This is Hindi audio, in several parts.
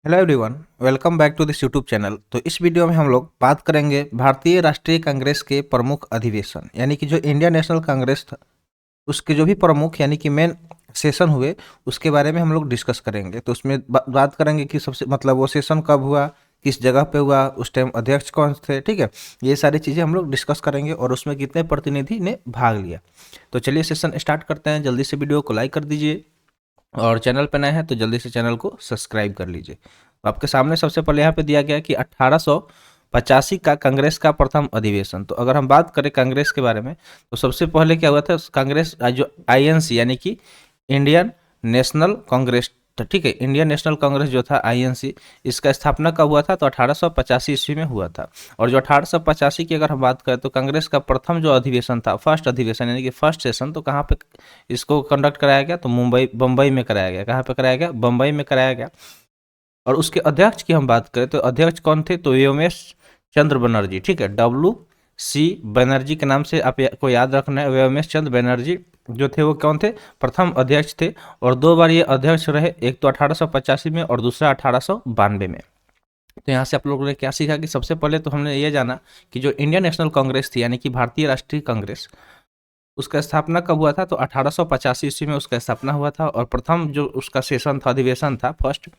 Hello everyone, welcome back to this YouTube channel. तो इस वीडियो में हम लोग बात करेंगे भारतीय राष्ट्रीय कांग्रेस के प्रमुख अधिवेशन यानी कि जो इंडियन नेशनल कांग्रेस था उसके जो भी प्रमुख यानी कि मेन सेशन हुए उसके बारे में हम लोग डिस्कस करेंगे। तो उसमें बात करेंगे कि सबसे मतलब वो सेशन कब हुआ, किस जगह पे हुआ, उस टाइम अध्यक्ष कौन थे, ठीक है। ये सारी चीज़ें हम लोग डिस्कस करेंगे और उसमें कितने प्रतिनिधि ने भाग लिया। तो चलिए सेशन स्टार्ट करते हैं। जल्दी से वीडियो को लाइक कर दीजिए और चैनल पर नए हैं तो जल्दी से चैनल को सब्सक्राइब कर लीजिए। तो आपके सामने सबसे पहले यहाँ पे दिया गया है कि 1885 का कांग्रेस का प्रथम अधिवेशन। तो अगर हम बात करें कांग्रेस के बारे में तो सबसे पहले क्या हुआ था, कांग्रेस जो आईएनसी यानी कि इंडियन नेशनल कांग्रेस था, ठीक है। इंडियन नेशनल कांग्रेस जो था आईएनसी, इसका स्थापना कब हुआ था तो 1885 ईस्वी में हुआ था। और जो 1885 की अगर हम बात करें तो कांग्रेस का प्रथम जो अधिवेशन था, फर्स्ट अधिवेशन यानी कि फर्स्ट सेशन, तो कहाँ पे इसको कंडक्ट कराया गया तो बम्बई में कराया गया। कहाँ पे कराया गया? बम्बई में कराया गया। और उसके अध्यक्ष की हम बात करें तो अध्यक्ष कौन थे तो व्योमेश चंद्र बनर्जी, ठीक है। WC बनर्जी के नाम से को याद रखना है। व्योमेश चंद्र बनर्जी जो थे वो कौन थे? प्रथम अध्यक्ष थे। और दो बार ये अध्यक्ष रहे, एक तो 1885 में और दूसरा 1892 में। तो यहाँ से आप लोगों ने क्या सीखा कि सबसे पहले तो हमने ये जाना कि जो इंडियन नेशनल कांग्रेस थी यानी कि भारतीय राष्ट्रीय कांग्रेस, उसका स्थापना कब हुआ था तो 1885 ईस्वी में उसका स्थापना हुआ था। और प्रथम जो उसका सेशन था, अधिवेशन था फर्स्ट,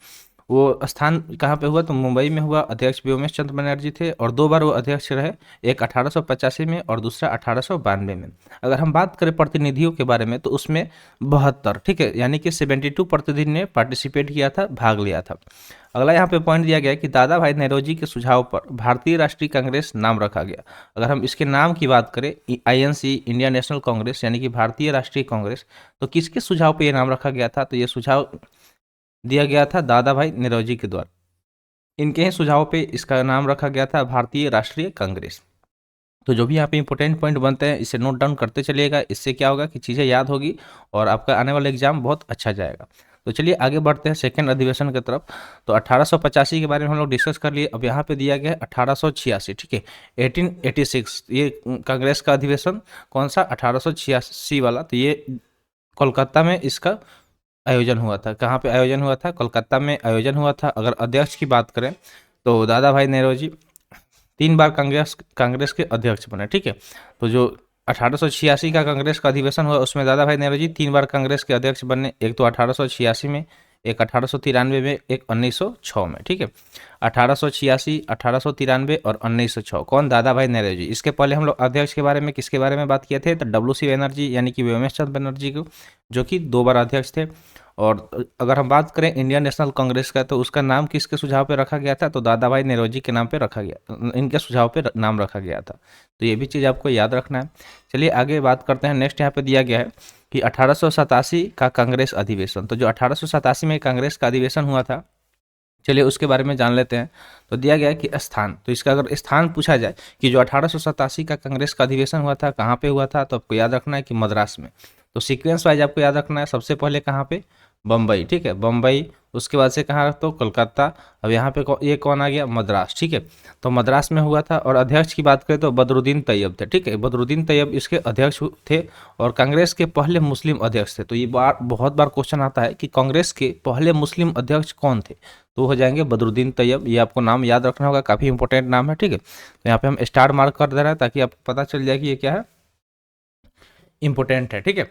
वो स्थान कहाँ पे हुआ तो मुंबई में हुआ। अध्यक्ष व्योमेश चंद्र बनर्जी थे और दो बार वो अध्यक्ष रहे, एक 1885 में और दूसरा 1892 में। अगर हम बात करें प्रतिनिधियों के बारे में तो उसमें 72, ठीक है, यानी कि 72 प्रतिनिधि ने पार्टिसिपेट किया था, भाग लिया था। अगला यहाँ पे पॉइंट दिया गया है कि दादा भाई नेहरूजी के सुझाव पर भारतीय राष्ट्रीय कांग्रेस नाम रखा गया। अगर हम इसके नाम की बात करें, आईएनसी इंडियन नेशनल कांग्रेस यानी कि भारतीय राष्ट्रीय कांग्रेस, तो किसके सुझाव पे ये नाम रखा गया था तो ये सुझाव दिया गया था दादा भाई नेहरूजी के द्वारा। इनके ही सुझाव पे इसका नाम रखा गया था भारतीय राष्ट्रीय कांग्रेस। तो जो भी यहाँ पे इंपॉर्टेंट पॉइंट बनते हैं इसे नोट डाउन करते चलिएगा। इससे क्या होगा कि चीज़ें याद होगी और आपका आने वाला एग्जाम बहुत अच्छा जाएगा। तो चलिए आगे बढ़ते हैं सेकंड अधिवेशन की तरफ। तो 1885 के बारे में हम लोग डिस्कस कर लिए। अब यहाँ पे दिया गया है 1886, ठीक है, 1886। ये कांग्रेस का अधिवेशन कौन सा? 1886 वाला। तो ये कोलकाता में इसका आयोजन हुआ था। कहाँ पे आयोजन हुआ था? कोलकाता में आयोजन हुआ था। अगर अध्यक्ष की बात करें तो दादा भाई नेहरूजी 3 बार कांग्रेस कांग्रेस के अध्यक्ष बने, ठीक है। तो जो 1886 का कांग्रेस का अधिवेशन हुआ उसमें दादा भाई नेहरूजी 3 बार कांग्रेस के अध्यक्ष बने, एक तो 1886 में, एक 1893 में, एक 1906 में, ठीक है। 1886, 1893 और 1906 कौन? दादा भाई नेहरूजी। इसके पहले हम लोग अध्यक्ष के बारे में किसके बारे में बात किए थे तो WC बनर्जी यानी कि व्योमेश चंद्र बनर्जी को, जो कि 2 बार अध्यक्ष थे। और अगर हम बात करें इंडियन नेशनल कांग्रेस का तो उसका नाम किसके सुझाव पे रखा गया था तो दादा भाई नेहरूजी के नाम पे रखा गया, इनके सुझाव पे नाम रखा गया था। तो ये भी चीज़ आपको याद रखना है। चलिए आगे बात करते हैं। नेक्स्ट यहाँ पे दिया गया है कि 1887 का कांग्रेस अधिवेशन। तो जो 1887 में कांग्रेस का अधिवेशन हुआ था, चलिए उसके बारे में जान लेते हैं। तो दिया गया है कि स्थान, तो इसका अगर स्थान पूछा जाए कि जो 1887 का कांग्रेस का अधिवेशन हुआ था कहाँ पे हुआ था तो आपको याद रखना है कि मद्रास में। तो सीक्वेंस वाइज आपको याद रखना है, सबसे पहले कहाँ पे? बम्बई, ठीक है, बम्बई। उसके बाद से कहाँ तो कोलकाता। अब यहाँ पे ये कौन आ गया? मद्रास, ठीक है। तो मद्रास में हुआ था। और अध्यक्ष की बात करें तो बदरुद्दीन तैयब थे, ठीक है, बदरुद्दीन तैयब इसके अध्यक्ष थे और कांग्रेस के पहले मुस्लिम अध्यक्ष थे। तो ये बहुत बार क्वेश्चन आता है कि कांग्रेस के पहले मुस्लिम अध्यक्ष कौन थे, तो हो जाएंगे बदरुद्दीन तैयब। ये आपको नाम याद रखना होगा, काफ़ी इंपॉर्टेंट नाम है, ठीक है। तो यहाँ पे हम स्टार मार्क कर दे रहे हैं ताकि आपको पता चल जाए कि ये क्या है, इंपॉर्टेंट है, ठीक है।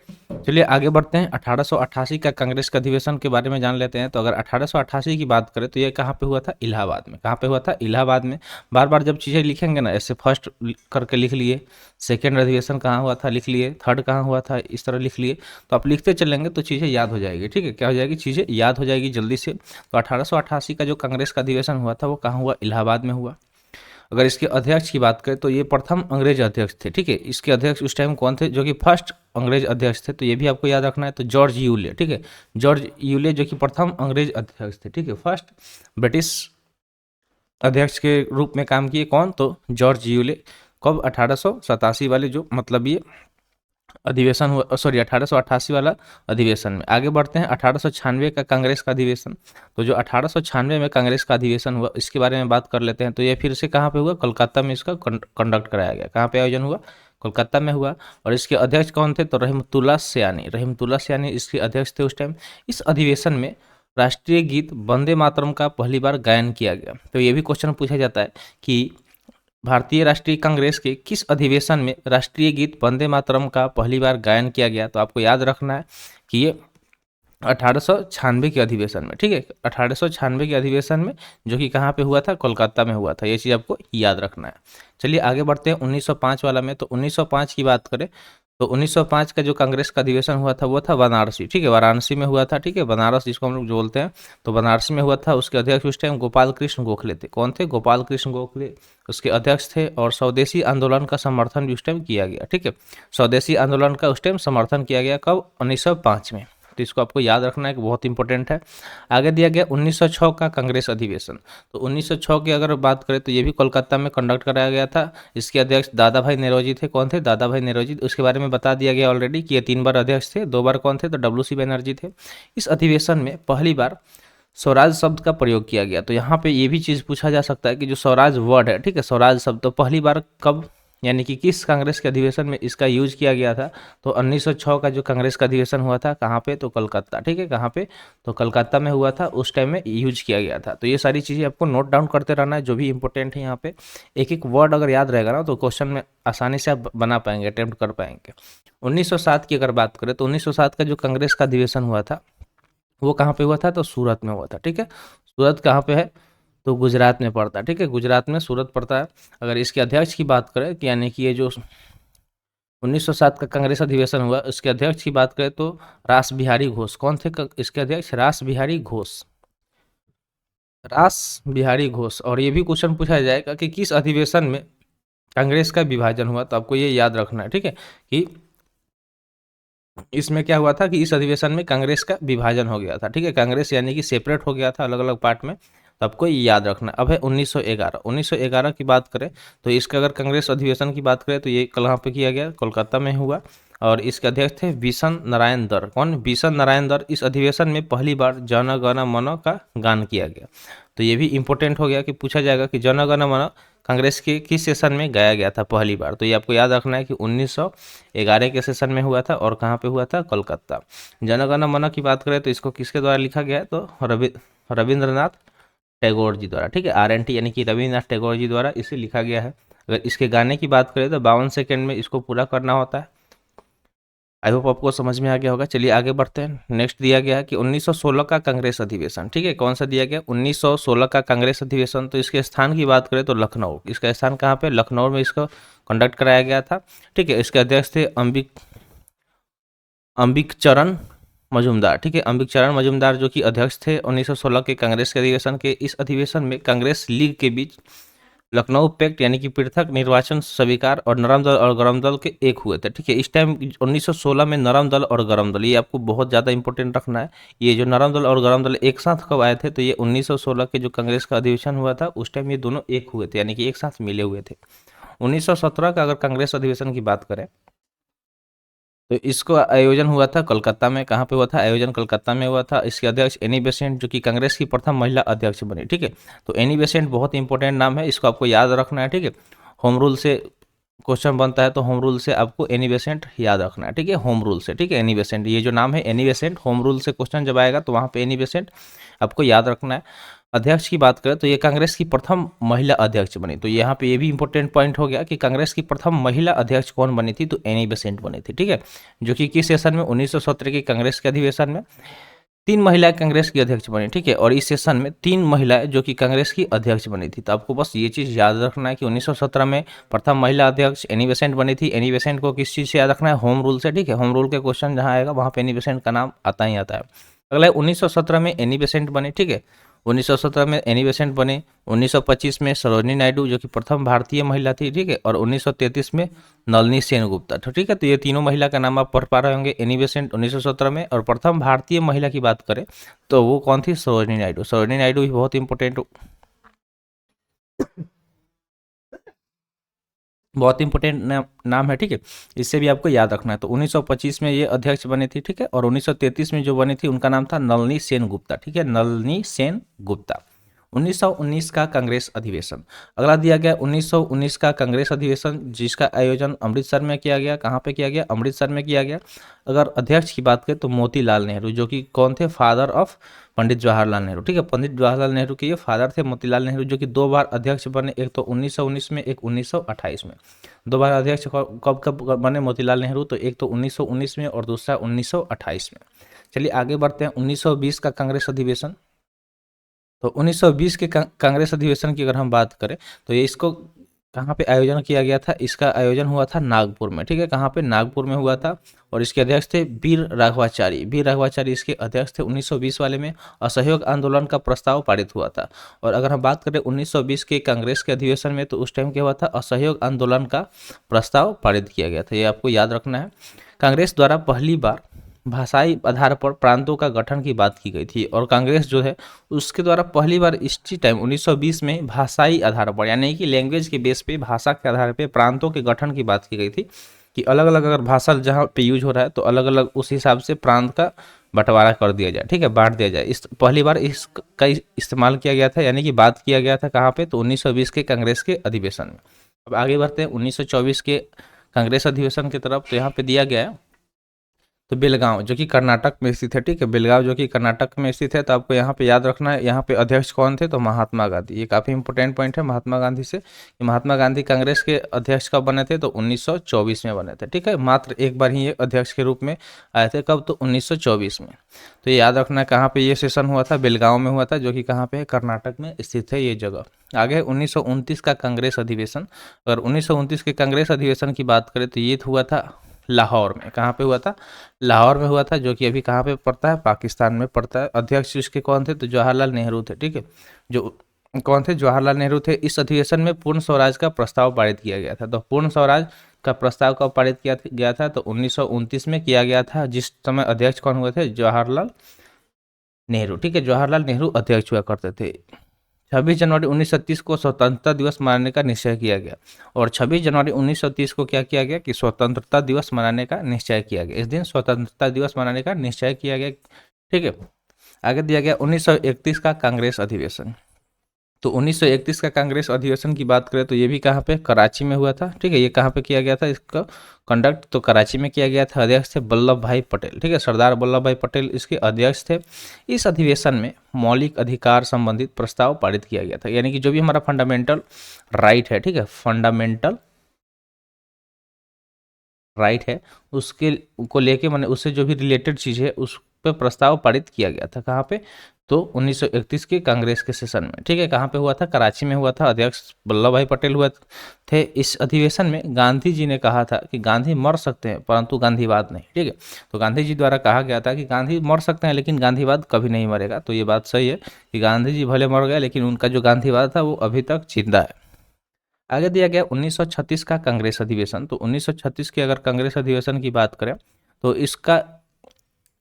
चलिए आगे बढ़ते हैं। 1888 का कांग्रेस का अधिवेशन के बारे में जान लेते हैं। तो अगर 1888 की बात करें तो ये कहाँ पे हुआ था? इलाहाबाद में। कहाँ पे हुआ था? इलाहाबाद में। बार बार जब चीज़ें लिखेंगे ना ऐसे फर्स्ट करके लिख लिए, सेकेंड अधिवेशन कहाँ हुआ था लिख लिए, थर्ड कहाँ हुआ था इस तरह लिख लिए, तो आप लिखते चलेंगे तो चीज़ें याद हो जाएगी, ठीक है। क्या हो जाएगी? चीज़ें याद हो जाएगी जल्दी से। तो 1888 का जो कांग्रेस का अधिवेशन हुआ था वो कहाँ हुआ? इलाहाबाद में हुआ। अगर इसके अध्यक्ष की बात करें तो ये प्रथम अंग्रेज अध्यक्ष थे, ठीक है। इसके अध्यक्ष उस टाइम कौन थे? जो कि फर्स्ट अंग्रेज अध्यक्ष थे, तो ये भी आपको याद रखना है। तो जॉर्ज यूले, ठीक है, जॉर्ज यूले जो कि प्रथम अंग्रेज अध्यक्ष थे, ठीक है। फर्स्ट ब्रिटिश अध्यक्ष के रूप में काम किए कौन? तो जॉर्ज यूले। कब? 1887 वाले जो मतलब ये अधिवेशन हुआ, सॉरी 1888 वाला अधिवेशन में। आगे बढ़ते हैं 1896 का कांग्रेस का अधिवेशन। तो जो 1896 में कांग्रेस का अधिवेशन हुआ इसके बारे में बात कर लेते हैं। तो ये फिर से कहाँ पे हुआ? कोलकाता में इसका कंडक्ट कराया गया। कहाँ पे आयोजन हुआ? कोलकाता में हुआ। और इसके अध्यक्ष कौन थे? तो रहमतुल्लाह सयानी, रहमतुल्लाह सयानी इसके अध्यक्ष थे उस टाइम। इस अधिवेशन में राष्ट्रीय गीत वंदे मातरम का पहली बार गायन किया गया? तो ये भी क्वेश्चन पूछा जाता है कि भारतीय राष्ट्रीय कांग्रेस के किस अधिवेशन में राष्ट्रीय गीत वंदे मातरम का पहली बार गायन किया गया? तो आपको याद रखना है कि ये 1896 के अधिवेशन में, ठीक है, 1896 के अधिवेशन में, जो कि कहाँ पे हुआ था? कोलकाता में हुआ था। ये चीज़ आपको याद रखना है। चलिए आगे बढ़ते हैं 1905 वाला में। तो 1905 की बात करें तो 1905 का जो कांग्रेस का अधिवेशन हुआ था वो था वाराणसी, ठीक है, वाराणसी में हुआ था, ठीक है, बनारस जिसको हम लोग जो बोलते हैं, तो बनारस में हुआ था। उसके अध्यक्ष उस टाइम गोपाल कृष्ण गोखले थे। कौन थे? गोपाल कृष्ण गोखले उसके अध्यक्ष थे। और स्वदेशी आंदोलन का समर्थन भी उस टाइम किया गया, ठीक है, स्वदेशी आंदोलन का उस टाइम समर्थन किया गया। कब? 1905 में। तो इसको आपको याद रखना है कि बहुत इंपॉर्टेंट है। आगे दिया गया 1906 का कांग्रेस अधिवेशन। तो 1906 की अगर बात करें तो ये भी कोलकाता में कंडक्ट कराया गया था। इसके अध्यक्ष दादा भाई नेरोजी थे। कौन थे? दादा भाई नेरोजी। उसके बारे में बता दिया गया ऑलरेडी कि ये 3 बार अध्यक्ष थे। 2 बार कौन थे? तो डब्ल्यू.सी. बनर्जी थे। इस अधिवेशन में पहली बार स्वराज शब्द का प्रयोग किया गया। तो यहाँ पे ये भी चीज़ पूछा जा सकता है कि जो स्वराज वर्ड है, ठीक है, स्वराज शब्द, तो पहली बार कब, यानी कि किस कांग्रेस के अधिवेशन में इसका यूज किया गया था? तो 1906 का जो कांग्रेस का अधिवेशन हुआ था, कहाँ पे? तो कलकत्ता, ठीक है, कहाँ पे? तो कलकत्ता में हुआ था। उस टाइम में यूज किया गया था। तो ये सारी चीज़ें आपको नोट डाउन करते रहना है, जो भी इंपॉर्टेंट है यहाँ पे। एक एक वर्ड अगर याद रहेगा ना तो क्वेश्चन में आसानी से आप बना पाएंगे, अटेम्प्ट कर पाएंगे। 1907 की अगर बात करें तो 1907 का जो कांग्रेस का अधिवेशन हुआ था वो कहाँ पे हुआ था? तो सूरत में हुआ था, ठीक है। सूरत कहाँ पे है? तो गुजरात में पड़ता है, ठीक है, गुजरात में सूरत पड़ता है। अगर इसके अध्यक्ष की बात करें कि यानी कि ये जो 1907 का कांग्रेस अधिवेशन हुआ, इसके अध्यक्ष की बात करें तो रास बिहारी घोष। कौन थे इसके अध्यक्ष? रास बिहारी घोष, रास बिहारी घोष। और ये भी क्वेश्चन पूछा जाएगा कि किस अधिवेशन में कांग्रेस का विभाजन हुआ? तो आपको ये याद रखना है, ठीक है, कि इसमें क्या हुआ था कि इस अधिवेशन में कांग्रेस का विभाजन हो गया था, ठीक है, कांग्रेस यानी कि सेपरेट हो गया था अलग अलग पार्ट में। तो आपको ये याद रखना। अब है 1911। 1911 की बात करें तो इसका अगर कांग्रेस अधिवेशन की बात करें तो ये कहाँ पे किया गया? कोलकाता में हुआ। और इसके अध्यक्ष थे बिशन नारायण दर। कौन? बिशन नारायण दर। इस अधिवेशन में पहली बार जन गण मन का गान किया गया। तो ये भी इंपॉर्टेंट हो गया कि पूछा जाएगा कि जन गण मन कांग्रेस के किस सेशन में गाया गया था पहली बार? तो ये आपको याद रखना है कि 1911 के सेशन में हुआ था। और कहाँ पे हुआ था? कोलकाता। जन गण मन की बात करें तो इसको किसके द्वारा लिखा गया है? तो रविंद्रनाथ टैगोर जी द्वारा, ठीक है, RNT यानी कि रविन्द्रनाथ टैगोर जी द्वारा इसे लिखा गया है। अगर इसके गाने की बात करें तो 52 सेकंड में इसको पूरा करना होता है। आई होप आपको समझ में आ गया होगा। चलिए आगे बढ़ते हैं। नेक्स्ट दिया गया है कि 1916 का कांग्रेस अधिवेशन, ठीक है, कौन सा दिया गया? 1916 का कांग्रेस अधिवेशन। तो इसके स्थान की बात करें तो लखनऊ। इसका स्थान कहाँ पे? लखनऊ में इसको कंडक्ट कराया गया था, ठीक है। इसके अध्यक्ष थे अंबिक चरण मजूमदार, ठीक है, अंबिक चरण मजूमदार, जो कि अध्यक्ष थे 1916 के कांग्रेस के अधिवेशन के। इस अधिवेशन में कांग्रेस लीग के बीच लखनऊ पैक्ट यानी कि पृथक निर्वाचन स्वीकार और नरम दल और गरम दल के एक हुए थे, ठीक है। इस टाइम 1916 में नरम दल और गरम दल, ये आपको बहुत ज़्यादा इंपॉर्टेंट रखना है। ये जो नरम दल और गरम दल एक साथ कब आए थे? तो ये 1916 के जो कांग्रेस का अधिवेशन हुआ था उस टाइम ये दोनों एक हुए थे, यानी कि एक साथ मिले हुए थे। 1917 का अगर कांग्रेस अधिवेशन की बात करें तो इसको आयोजन हुआ था कोलकाता में। कहाँ पे हुआ था? आयोजन कोलकाता में हुआ था। इसके अध्यक्ष एनी बेसेंट, जो कि कांग्रेस की प्रथम महिला अध्यक्ष बनी, ठीक है। तो एनी बेसेंट बहुत इंपॉर्टेंट नाम है, इसको आपको याद रखना है, ठीक है। होम रूल से क्वेश्चन बनता है तो होम रूल से आपको एनी बेसेंट याद रखना है, ठीक है, होम रूल से, ठीक है। एनी बेसेंट, ये जो नाम है एनी बेसेंट, होम रूल से क्वेश्चन जब आएगा तो वहाँ पे एनी बेसेंट आपको याद रखना है। अध्यक्ष की बात करें तो ये कांग्रेस की प्रथम महिला अध्यक्ष बनी। तो यहाँ पे ये भी इंपॉर्टेंट पॉइंट हो गया कि कांग्रेस की प्रथम महिला अध्यक्ष कौन बनी थी? तो एनी बेसेंट बनी थी, ठीक है, जो कि किस सेशन में? 1917 के कांग्रेस के अधिवेशन में 3 महिलाएं कांग्रेस की अध्यक्ष बनी, ठीक है। और इस सेशन में 3 महिलाएं जो कि कांग्रेस की अध्यक्ष बनी थी। तो आपको बस ये चीज़ याद रखना है कि 1917 में प्रथम महिला अध्यक्ष एनी बेसेंट बनी थी। एनी बेसेंट को किस चीज़ से याद रखना है? होम रूल से, ठीक है। होम रूल के क्वेश्चन जहाँ आएगा वहाँ पे एनी बेसेंट का नाम आता ही आता है। अगला 1917 में एनी बेसेंट बने, ठीक है, 1917 में एनी बेसेंट बने। 1925 में सरोजिनी नायडू, जो कि प्रथम भारतीय महिला थी, ठीक है। और 1933 में नलिनी सेनगुप्ता, तो ठीक है। तो ये तीनों महिला का नाम आप पढ़ पा रहे होंगे। एनी बेसेंट 1917 में, और प्रथम भारतीय महिला की बात करें तो वो कौन थी? सरोजिनी नायडू। सरोजिनी नायडू भी बहुत इंपॉर्टेंट नाम है, ठीक है, इससे भी आपको याद रखना है। तो 1925 में ये अध्यक्ष बने थे, ठीक है। और 1933 में जो बनी थी उनका नाम था नलिनी सेन गुप्ता, ठीक है, नलिनी सेन गुप्ता। 1919 का कांग्रेस अधिवेशन। अगला दिया गया 1919 का कांग्रेस अधिवेशन, जिसका आयोजन अमृतसर में किया गया। कहाँ पे किया गया? अमृतसर में किया गया। अगर अध्यक्ष की बात करें तो मोतीलाल नेहरू, जो कि कौन थे? Father of Pandit Jawaharlal Nehru. ठीक है, पंडित जवाहरलाल नेहरू के ये फादर थे मोतीलाल नेहरू, जो कि 2 बार अध्यक्ष बने, एक तो 1919 में, एक 1928 में। 2 बार अध्यक्ष कब कब बने मोतीलाल नेहरू? तो एक तो 1919 में और दूसरा 1928 में। चलिए आगे बढ़ते हैं। 1920 का कांग्रेस अधिवेशन। तो 1920 के कांग्रेस अधिवेशन की अगर हम बात करें तो ये इसको कहाँ पे आयोजन किया गया था? इसका आयोजन हुआ था नागपुर में। ठीक है, कहाँ पे? नागपुर में हुआ था। और इसके अध्यक्ष थे वीर राघवाचारी। वीर राघवाचारी इसके अध्यक्ष थे। 1920 वाले में असहयोग आंदोलन का प्रस्ताव पारित हुआ था। और अगर हम बात करें 1920 के कांग्रेस के अधिवेशन में, तो उस टाइम क्या हुआ था? असहयोग आंदोलन का प्रस्ताव पारित किया गया था। ये आपको याद रखना है। कांग्रेस द्वारा पहली बार भाषाई आधार पर प्रांतों का गठन की बात की गई थी। और कांग्रेस जो है उसके द्वारा पहली बार इसी टाइम 1920 में भाषाई आधार पर, यानी कि लैंग्वेज के बेस पे, भाषा के आधार पे प्रांतों के गठन की बात की गई थी कि अलग अलग अगर भाषा जहाँ पे यूज हो रहा है तो अलग अलग उस हिसाब से प्रांत का बंटवारा कर दिया जाए। ठीक है, बांट दिया जाए। इस पहली बार इसका इस्तेमाल किया गया था, यानी कि बात किया गया था कहाँ पे? तो 1920 के कांग्रेस के अधिवेशन में। अब आगे बढ़ते हैं 1924 के कांग्रेस अधिवेशन की तरफ। तो यहाँ पे दिया गया है तो बेलगांव, जो कि कर्नाटक में स्थित है। ठीक है, बेलगांव जो कि कर्नाटक में स्थित है। तो आपको यहाँ पे याद रखना है, यहाँ पे अध्यक्ष कौन थे? तो महात्मा गांधी। ये काफ़ी इंपॉर्टेंट पॉइंट है महात्मा गांधी से, कि महात्मा गांधी कांग्रेस के अध्यक्ष कब बने थे? तो 1924 में बने थे। ठीक है, मात्र एक बार ही ये अध्यक्ष के रूप में आए थे। कब? तो 1924 में। तो ये याद रखना है कहाँ पे ये सेशन हुआ था? बेलगांव में हुआ था, जो कि कहाँ पे है? कर्नाटक में स्थित है ये जगह। आगे 1929 का कांग्रेस अधिवेशन। अगर 1929 के कांग्रेस अधिवेशन की बात करें तो ये हुआ था लाहौर में। कहाँ पे हुआ था? लाहौर में हुआ था, जो कि अभी कहाँ पे पड़ता है? पाकिस्तान में पड़ता है। अध्यक्ष इसके कौन थे? तो जवाहरलाल नेहरू थे। ठीक है, जो कौन थे? जवाहरलाल नेहरू थे। इस अधिवेशन में पूर्ण स्वराज का प्रस्ताव पारित किया गया था। तो पूर्ण स्वराज का प्रस्ताव कब पारित किया गया था? तो 1929 में किया गया था, जिस समय अध्यक्ष कौन हुए थे? जवाहरलाल नेहरू। ठीक है, जवाहरलाल नेहरू अध्यक्ष हुआ करते थे। 26 जनवरी 1930 को स्वतंत्रता दिवस मनाने का निश्चय किया गया। और 26 जनवरी 1930 को क्या किया गया? कि स्वतंत्रता दिवस मनाने का निश्चय किया गया। इस दिन स्वतंत्रता दिवस मनाने का निश्चय किया गया। ठीक है, आगे दिया गया 1931 का कांग्रेस अधिवेशन। तो 1931 का कांग्रेस अधिवेशन की बात करें तो ये भी कहाँ पे? कराची में हुआ था। ठीक है, ये कहाँ पे किया गया था इसका कंडक्ट? तो कराची में किया गया था। अध्यक्ष थे वल्लभ भाई पटेल। ठीक है, सरदार वल्लभ भाई पटेल इसके अध्यक्ष थे। इस अधिवेशन में मौलिक अधिकार संबंधित प्रस्ताव पारित किया गया था, यानी कि जो भी हमारा फंडामेंटल राइट है, ठीक है, फंडामेंटल राइट है, उसके को लेके मैंने उससे जो भी रिलेटेड चीज़ है उस पे प्रस्ताव पारित किया गया था। कहाँ पे? तो 1931 के कांग्रेस के सेशन में। ठीक है, कहाँ पे हुआ था? कराची में हुआ था। अध्यक्ष वल्लभ भाई पटेल हुए थे। इस अधिवेशन में गांधी जी ने कहा था कि गांधी मर सकते हैं परंतु गांधीवाद नहीं। ठीक है, तो गांधी जी द्वारा कहा गया था कि गांधी मर सकते हैं लेकिन गांधीवाद कभी नहीं मरेगा। तो ये बात सही है कि गांधी जी भले मर गए लेकिन उनका जो गांधीवाद था वो अभी तक जिंदा है। आगे दिया गया 1936 का कांग्रेस अधिवेशन। तो 1936 के अगर कांग्रेस अधिवेशन की बात करें तो इसका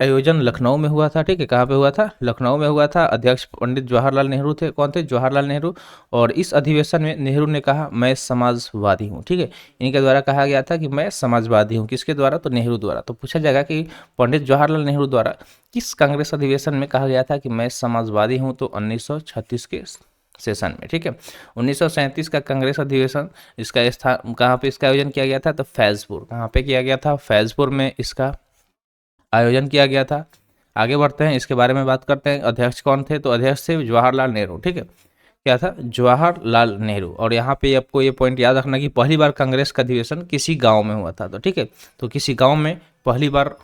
आयोजन लखनऊ में हुआ था। ठीक है, कहाँ पे हुआ था? लखनऊ में हुआ था। अध्यक्ष पंडित जवाहरलाल नेहरू थे। कौन थे? जवाहरलाल नेहरू। और इस अधिवेशन में नेहरू ने कहा मैं समाजवादी हूँ। ठीक है, इनके द्वारा कहा गया था कि मैं समाजवादी हूँ। किसके द्वारा? तो नेहरू द्वारा। तो पूछा जाएगा कि पंडित जवाहरलाल नेहरू द्वारा किस कांग्रेस अधिवेशन में कहा गया था कि मैं समाजवादी हूँ? तो 1936 के सेशन में। ठीक है, 1937 का कांग्रेस अधिवेशन, इसका स्थान कहाँ पे इसका आयोजन किया गया था? तो फैजपुर। कहाँ पे किया गया था? फैजपुर में इसका आयोजन किया गया था। आगे बढ़ते हैं, इसके बारे में बात करते हैं। अध्यक्ष कौन थे? तो अध्यक्ष थे जवाहरलाल नेहरू। ठीक है, क्या था? जवाहरलाल नेहरू। और यहाँ पे आपको ये पॉइंट याद रखना कि पहली बार कांग्रेस का अधिवेशन किसी गांव में हुआ था। तो ठीक है, तो किसी गांव में पहली बार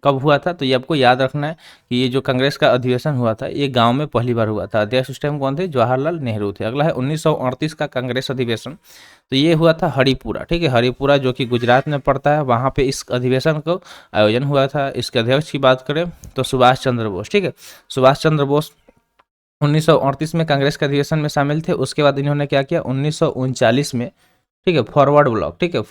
कब हुआ था? तो ये आपको याद रखना है कि ये जो कांग्रेस का अधिवेशन हुआ था ये गांव में पहली बार हुआ था। अध्यक्ष उस टाइम कौन थे? जवाहरलाल नेहरू थे। अगला है 1938 का कांग्रेस अधिवेशन। तो ये हुआ था हरिपुरा। ठीक है, हरिपुरा जो कि गुजरात में पड़ता है, वहाँ पे इस अधिवेशन को आयोजन हुआ था। इसके अध्यक्ष की बात करें तो सुभाष चंद्र बोस। ठीक है, सुभाष चंद्र बोस 1938 में कांग्रेस के अधिवेशन में शामिल थे। उसके बाद इन्होंने क्या किया? 1939 में, ठीक है, फॉरवर्ड ब्लॉक, ठीक है,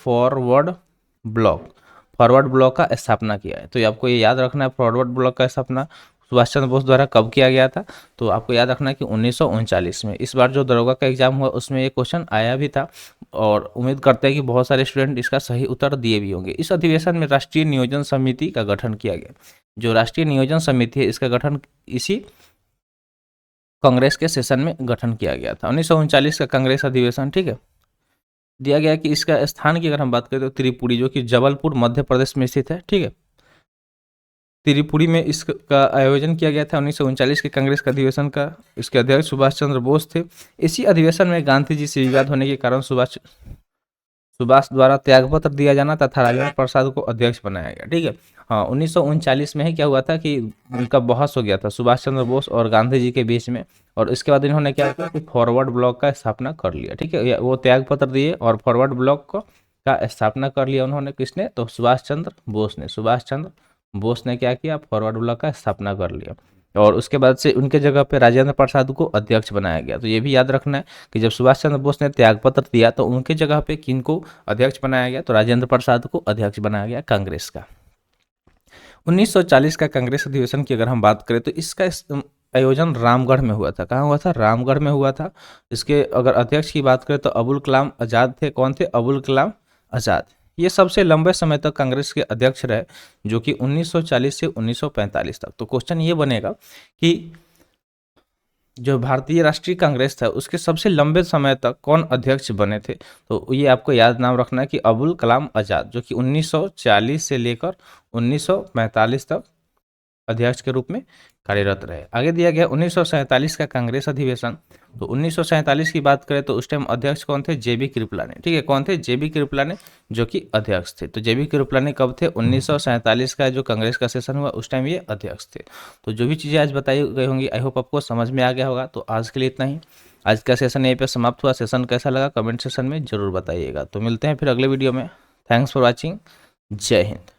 फॉरवर्ड ब्लॉक का स्थापना किया है। तो आपको ये याद रखना है फॉरवर्ड ब्लॉक का स्थापना सुभाष चंद्र बोस द्वारा कब किया गया था? तो आपको याद रखना है कि 1939 में। इस बार जो दरोगा का एग्जाम हुआ उसमें ये क्वेश्चन आया भी था और उम्मीद करते हैं कि बहुत सारे स्टूडेंट इसका सही उत्तर दिए भी होंगे। इस अधिवेशन में राष्ट्रीय नियोजन समिति का गठन किया गया। जो राष्ट्रीय नियोजन समिति है इसका गठन इसी कांग्रेस के सेशन में गठन किया गया था। 1939 का कांग्रेस अधिवेशन, ठीक है, दिया गया कि इसका स्थान की अगर हम बात करें तो त्रिपुरी, जो कि जबलपुर मध्य प्रदेश में स्थित है, ठीक है। त्रिपुरी में इसका आयोजन किया गया था 1939 के कांग्रेस के अधिवेशन का। इसके अध्यक्ष सुभाष चंद्र बोस थे। इसी अधिवेशन में गांधी जी से विवाद होने के कारण सुभाष द्वारा त्यागपत्र दिया जाना तथा राजेंद्र प्रसाद को अध्यक्ष बनाया गया, ठीक है। हाँ, 1939 में ही क्या हुआ था कि उनका बहस हो गया था सुभाष चंद्र बोस और गांधी जी के बीच में, और इसके बाद इन्होंने क्या किया कि फॉरवर्ड ब्लॉक का स्थापना कर लिया, ठीक है। वो त्यागपत्र दिए और फॉरवर्ड ब्लॉक का स्थापना कर लिया उन्होंने, किसने, तो सुभाष चंद्र बोस ने क्या किया, फॉरवर्ड ब्लॉक का स्थापना कर लिया। और उसके बाद से उनके जगह पे राजेंद्र प्रसाद को अध्यक्ष बनाया गया। तो ये भी याद रखना है कि जब सुभाष चंद्र बोस ने त्यागपत्र दिया तो उनके जगह पे किनको अध्यक्ष बनाया गया, तो राजेंद्र प्रसाद को अध्यक्ष बनाया गया कांग्रेस का। 1940 का कांग्रेस अधिवेशन की अगर हम बात करें तो इसका आयोजन रामगढ़ में हुआ था। कहाँ हुआ था, रामगढ़ में हुआ था। इसके अगर अध्यक्ष की बात करें तो अबुल कलाम आज़ाद थे। कौन थे, अबुल कलाम आज़ाद। ये सबसे लंबे समय तक कांग्रेस के अध्यक्ष रहे, जो कि 1940 से 1945 तक। तो क्वेश्चन ये बनेगा कि जो भारतीय राष्ट्रीय कांग्रेस था उसके सबसे लंबे समय तक कौन अध्यक्ष बने थे, तो ये आपको याद नाम रखना है कि अबुल कलाम आज़ाद, जो कि 1940 से लेकर 1945 तक अध्यक्ष के रूप में कार्यरत रहे। आगे दिया गया 1947 का कांग्रेस अधिवेशन। तो 1947 की बात करें तो उस टाइम अध्यक्ष कौन थे, जेबी कृपलानी, ठीक है। कौन थे, जेबी कृपलानी, जो कि अध्यक्ष थे। तो जेबी कृपलानी कब थे, 1947 का जो कांग्रेस का सेशन हुआ उस टाइम ये अध्यक्ष थे। तो जो भी चीज़ें आज बताई गई होंगी आई होप आपको समझ में आ गया होगा। तो आज के लिए इतना ही। आज का सेशन यहीं पे समाप्त हुआ। सेशन कैसा लगा कमेंट सेशन में जरूर बताइएगा। तो मिलते हैं फिर अगले वीडियो में। Thanks for watching. जय हिंद।